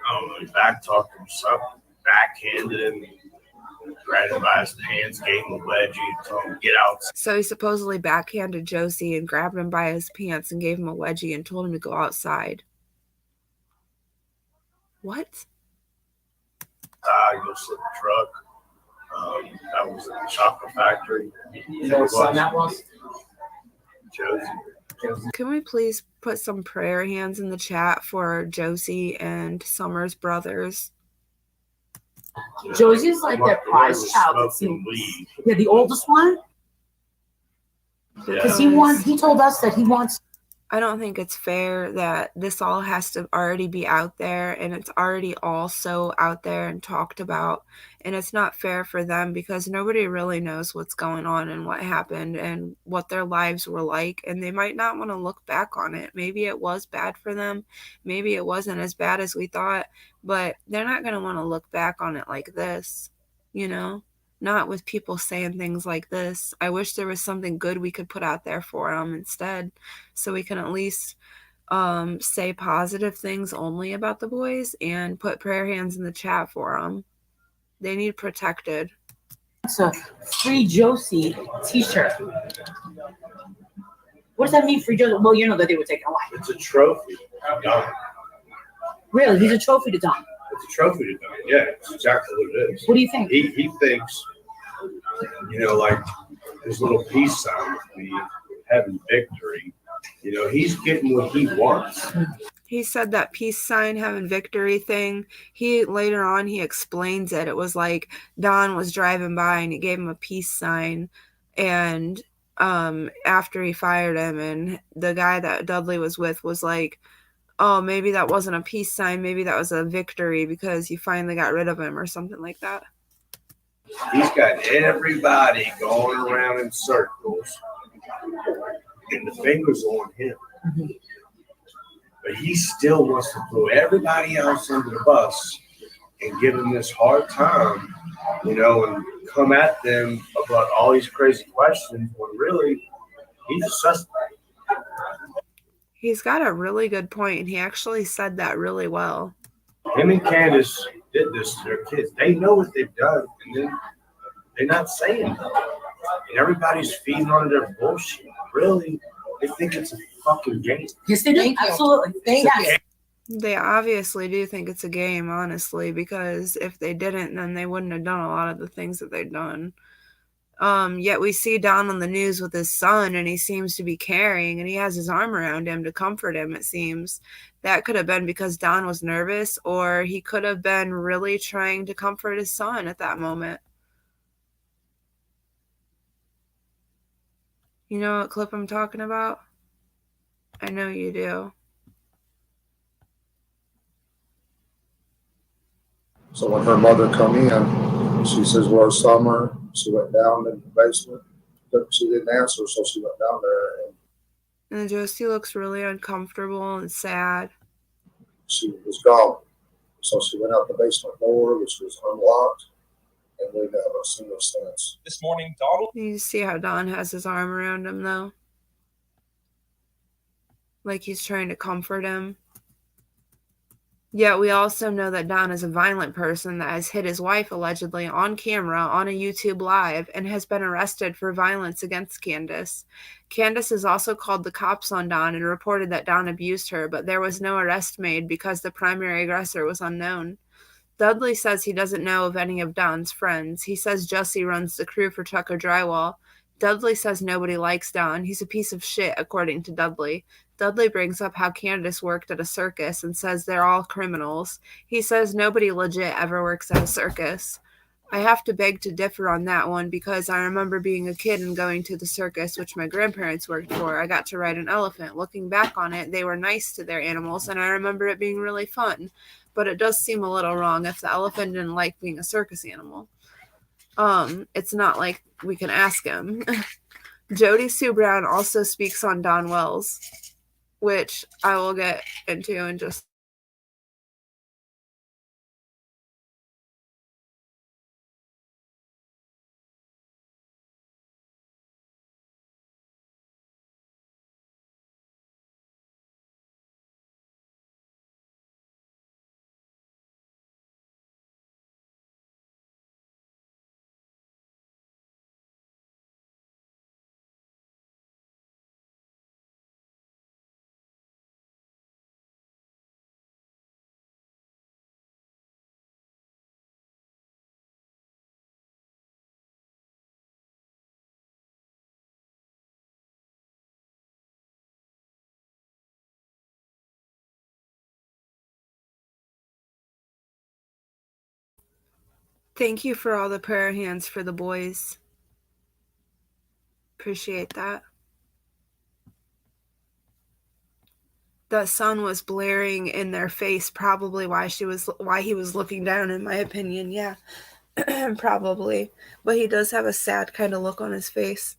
I don't know, he back-talked him something, backhanded him, grabbed him by his hands, gave him a wedgie, told him to get out. So he supposedly backhanded Josie and grabbed him by his pants and gave him a wedgie and told him to go outside. What? Go sit in the truck. That was at the chocolate factory. You know what son that was? Josie. Can we please put some prayer hands in the chat for Josie and Summer's brothers? Josie's like their prize child, it seems. Yeah, the oldest one. Because he told us that he wants. I don't think it's fair that this all has to already be out there, and it's already all so out there and talked about, and it's not fair for them because nobody really knows what's going on and what happened and what their lives were like, and they might not want to look back on it. Maybe it was bad for them, maybe it wasn't as bad as we thought, but they're not going to want to look back on it like this, you know? Not with people saying things like this. I wish there was something good we could put out there for them instead, so we can at least say positive things only about the boys and put prayer hands in the chat for them. They need protected. It's a Free Josie t-shirt. What does that mean, Free Josie? Well, you know that they were taken away. It's a trophy. Don. Really? He's a trophy to Don. It's a trophy to Don. Yeah, it's exactly what it is. What do you think? He thinks, you know, like his little peace sign with me, having victory. You know, he's getting what he wants. He said that peace sign, having victory thing. Later on, he explains it. It was like Don was driving by and he gave him a peace sign. And after he fired him, and the guy that Dudley was with was like, oh, maybe that wasn't a peace sign. Maybe that was a victory because you finally got rid of him or something like that. He's got everybody going around in circles, and the finger's on him. Mm-hmm. But he still wants to throw everybody else under the bus and give them this hard time, you know, and come at them about all these crazy questions when really he's a suspect. He's got a really good point, and he actually said that really well. Him and Candace did this to their kids. They know what they've done, and then they're not saying nothing. And everybody's feeding on their bullshit. Really, they think it's a fucking game. Yes, they do. Absolutely. They obviously do think it's a game, honestly, because if they didn't, then they wouldn't have done a lot of the things that they've done. Yet we see Don on the news with his son, and he seems to be caring, and he has his arm around him to comfort him, it seems. That could have been because Don was nervous, or he could have been really trying to comfort his son at that moment. You know what clip I'm talking about? I know you do. So when her mother come in, she says, "Where's Summer?" She went down in the basement. She didn't answer, so she went down there. And Josie looks really uncomfortable and sad. She was gone. So she went out the basement door, which was unlocked, and we haven't seen her since. This morning, Donald. You see how Don has his arm around him, though? Like he's trying to comfort him. Yet we also know that Don is a violent person that has hit his wife allegedly on camera on a YouTube live and has been arrested for violence against Candace. Candace has also called the cops on Don and reported that Don abused her, but there was no arrest made because the primary aggressor was unknown. Dudley says he doesn't know of any of Don's friends. He says Jussie runs the crew for Tucker Drywall. Dudley says nobody likes Don. He's a piece of shit, according to Dudley. Dudley brings up how Candace worked at a circus and says they're all criminals. He says nobody legit ever works at a circus. I have to beg to differ on that one because I remember being a kid and going to the circus, which my grandparents worked for. I got to ride an elephant. Looking back on it, they were nice to their animals, and I remember it being really fun. But it does seem a little wrong if the elephant didn't like being a circus animal. It's not like we can ask him. Jody Sue Brown also speaks on Don Wells, which I will get into in just Thank you for all the prayer hands for the boys. Appreciate that. The sun was blaring in their face, probably why he was looking down, in my opinion. Yeah. Probably. But he does have a sad kind of look on his face.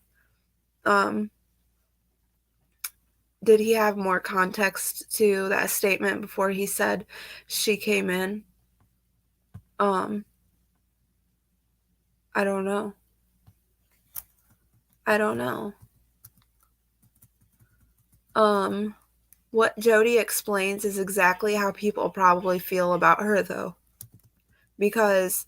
Did he have more context to that statement before he said she came in? I don't know. What Jody explains is exactly how people probably feel about her, though. Because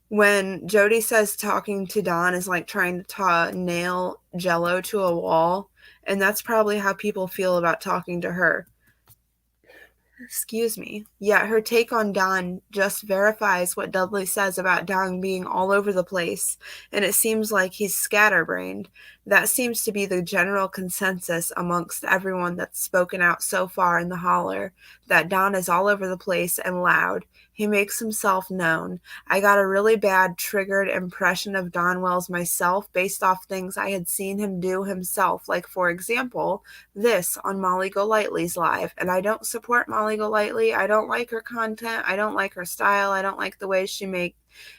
when Jody says talking to Don is like trying to nail Jello to a wall, and that's probably how people feel about talking to her. Excuse me. Yet her take on Don just verifies what Dudley says about Don being all over the place, and it seems like he's scatterbrained. That seems to be the general consensus amongst everyone that's spoken out so far in the holler, that Don is all over the place and loud. He makes himself known. I got a really bad triggered impression of Don Wells myself based off things I had seen him do himself, like, for example, this on Molly Golightly's live. And I don't support Molly Golightly. I don't like her content. I don't like her style. I don't like the way she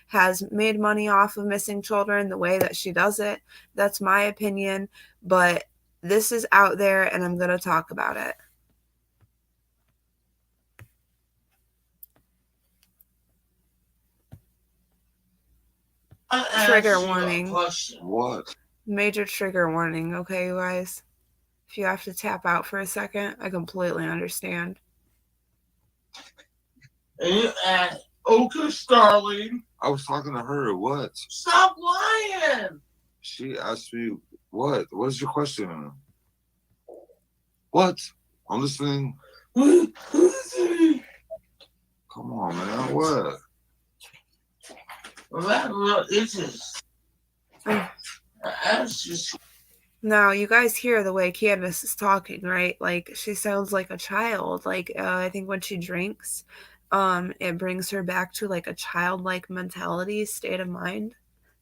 has made money off of missing children, the way that she does it. That's my opinion. But this is out there, and I'm going to talk about it. Trigger warning. What? Major trigger warning, okay, you guys? If you have to tap out for a second, I completely understand. Okay, Starling. I was talking to her. What? Stop lying. She asked me, what? What is your question? What? I'm listening. Come on, man. What? Now, you guys hear the way Candace is talking, right? Like, she sounds like a child. Like, I think when she drinks, it brings her back to, like, a childlike mentality, state of mind.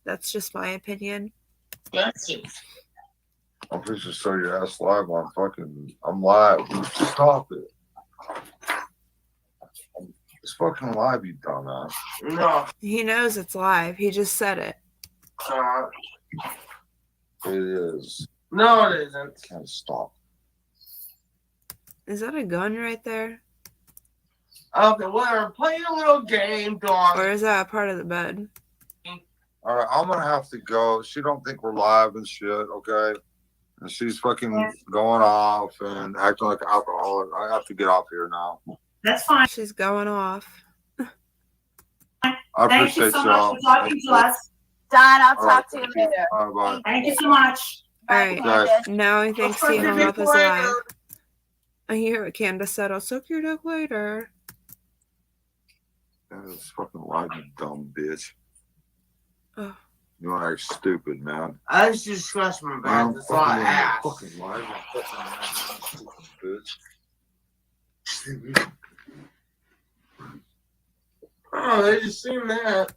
That's just my opinion. Gotcha. I'm pretty sure show your ass live on I'm live. Stop it. It's fucking live, you dumbass. No. He knows it's live. He just said it. It is. No, it isn't. Can't stop. Is that a gun right there? Okay, we're playing a little game, dog. Or is that a part of the bed? All right, I'm gonna have to go. She don't think we're live and shit, okay? And she's fucking going off and acting like an alcoholic. I have to get off here now. That's fine. She's going off. I Thank you appreciate so y'all. much for talking to us. Don, I'll All right, talk to you later. All right, bye. Thank you so much. All right. Candace. Now he thinks he hung up his live. I hear what Candace said. I'll suck your dick later. It's fucking live, you dumb bitch. Oh. You want to act stupid, man. I just scratched my back. That's all I asked. Fucking live, you fucking bitch. Oh, they just seen that.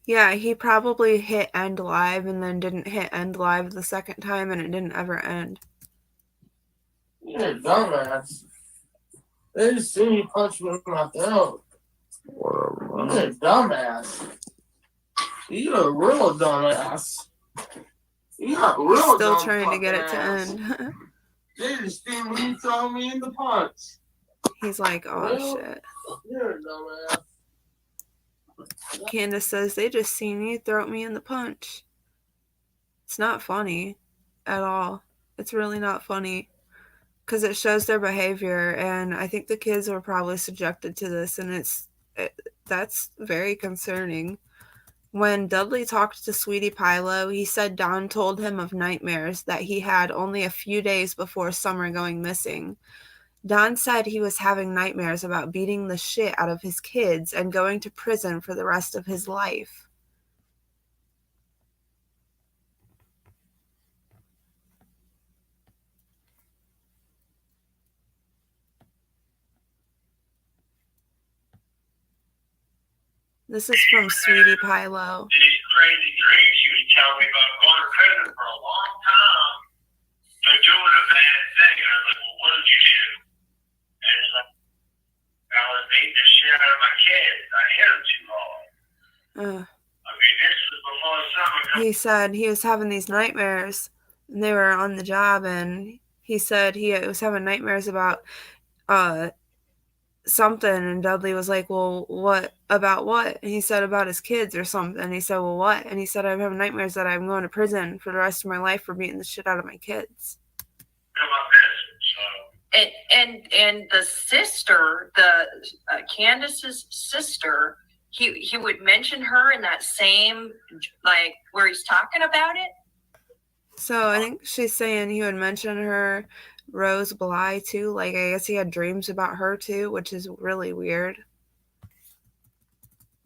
Yeah, he probably hit end live and then didn't hit end live the second time, and it didn't ever end. You're a dumbass. They just seen you punch me in my throat. Whatever, man. You're a dumbass. You're a real dumbass. You're a real Still dumb trying to get it to ass. end. They just seen me throw me in the punch. He's like, oh, Well, shit. You're a dumbass. Candace says, they just seen you throw me in the punch. It's not funny at all. It's really not funny. Because it shows their behavior, and I think the kids were probably subjected to this, and that's very concerning. When Dudley talked to Sweetie Pilo, he said Don told him of nightmares that he had only a few days before Summer going missing. Don said he was having nightmares about beating the shit out of his kids and going to prison for the rest of his life. This is from Sweetie Pie Low. These crazy dreams she was telling me about going to prison for a long time for doing a bad thing. And I was like, well, what did you do? And he's like, I was beating the shit out of my kids. I hit them too hard. I mean, this was before summer. He said he was having these nightmares, and they were on the job, and he said he was having nightmares about something, and Dudley was like, well, what about what? And he said about his kids or something. And he said, well, what? And he said, I'm having nightmares that I'm going to prison for the rest of my life for beating the shit out of my kids. And the sister, Candace's sister, he would mention her in that same, like, where he's talking about it. So I think she's saying he would mention her, Rose Bly, too. Like, I guess he had dreams about her, too, which is really weird.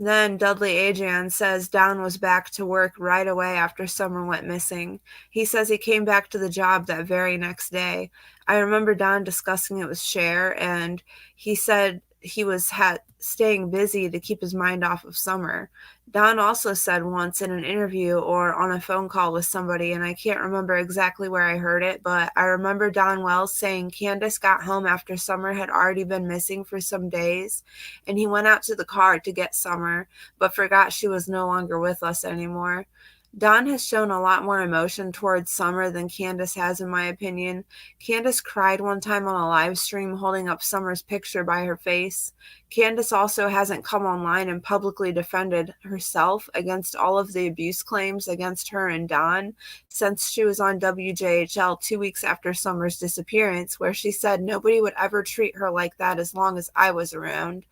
Then Dudley Ajan says Don was back to work right away after Summer went missing. He says he came back to the job that very next day. I remember Don discussing it with Cher, and he said he was staying busy to keep his mind off of Summer. Don also said once in an interview or on a phone call with somebody, and I can't remember exactly where I heard it, but I remember Don Wells saying Candace got home after Summer had already been missing for some days, and he went out to the car to get Summer, but forgot she was no longer with us anymore. Don has shown a lot more emotion towards Summer than Candace has, in my opinion. Candace cried one time on a live stream holding up Summer's picture by her face. Candace also hasn't come online and publicly defended herself against all of the abuse claims against her and Don since she was on WJHL 2 weeks after Summer's disappearance, where she said nobody would ever treat her like that as long as I was around.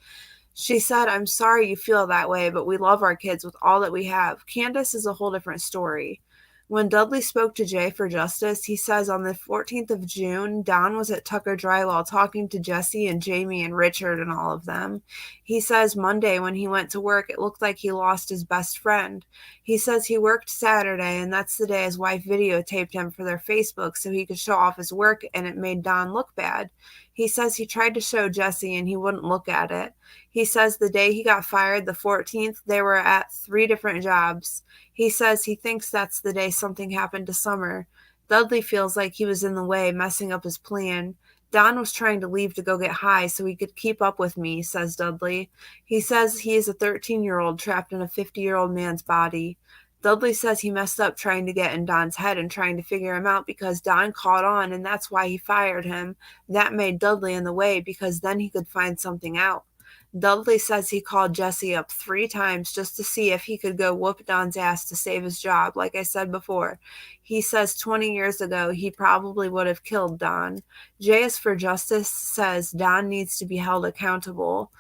She said, I'm sorry you feel that way, but we love our kids with all that we have. Candace is a whole different story. When Dudley spoke to Jay for Justice, he says on the 14th of June, Don was at Tucker Drywall talking to Jesse and Jamie and Richard and all of them. He says Monday when he went to work, it looked like he lost his best friend. He says he worked Saturday, and that's the day his wife videotaped him for their Facebook so he could show off his work, and it made Don look bad. He says he tried to show Jesse, and he wouldn't look at it. He says the day he got fired, the 14th, they were at 3 different jobs. He says he thinks that's the day something happened to Summer. Dudley feels like he was in the way, messing up his plan. Don was trying to leave to go get high so he could keep up with me, says Dudley. He says he is a 13-year-old trapped in a 50-year-old man's body. Dudley says he messed up trying to get in Don's head and trying to figure him out because Don caught on, and that's why he fired him. That made Dudley in the way because then he could find something out. Dudley says he called Jesse up 3 times just to see if he could go whoop Don's ass to save his job, like I said before. He says 20 years ago he probably would have killed Don. J.S. for Justice says Don needs to be held accountable.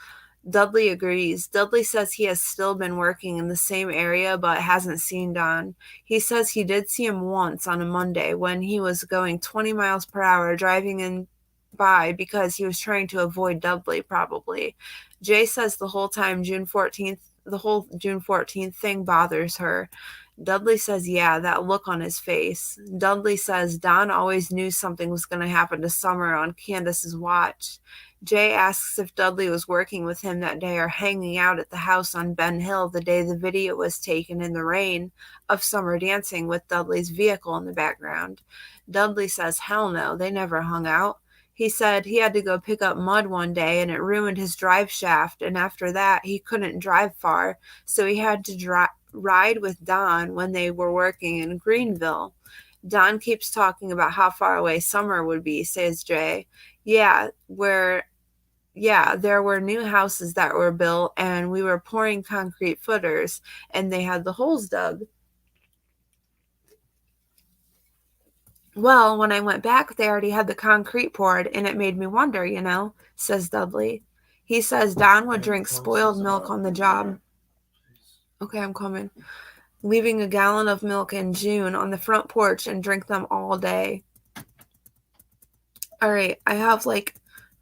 Dudley agrees. Dudley says he has still been working in the same area but hasn't seen Don. He says he did see him once on a Monday when he was going 20 miles per hour driving in by because he was trying to avoid Dudley, probably. Jay says the whole time June 14th thing bothers her. Dudley says, yeah, that look on his face. Dudley says Don always knew something was going to happen to Summer on Candace's watch. Jay asks if Dudley was working with him that day or hanging out at the house on Ben Hill the day the video was taken in the rain of Summer dancing with Dudley's vehicle in the background. Dudley says, hell no, they never hung out. He said he had to go pick up mud one day and it ruined his drive shaft, and after that he couldn't drive far, so he had to ride with Don when they were working in Greenville. Don keeps talking about how far away Summer would be, says Jay. There were new houses that were built and we were pouring concrete footers and they had the holes dug. Well, when I went back, they already had the concrete poured, and it made me wonder, says Dudley. He says Don would drink spoiled milk on the job. Okay, I'm coming. Leaving a gallon of milk in June on the front porch and drink them all day. All right, I have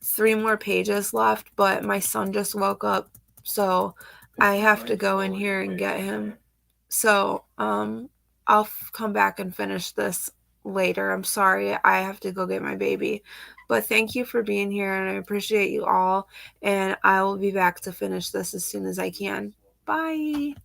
3 more pages left, but my son just woke up, so I have to go in here and get him. So, I'll come back and finish this later. I'm sorry, I have to go get my baby, but thank you for being here and I appreciate you all, and I will be back to finish this as soon as I can. Bye.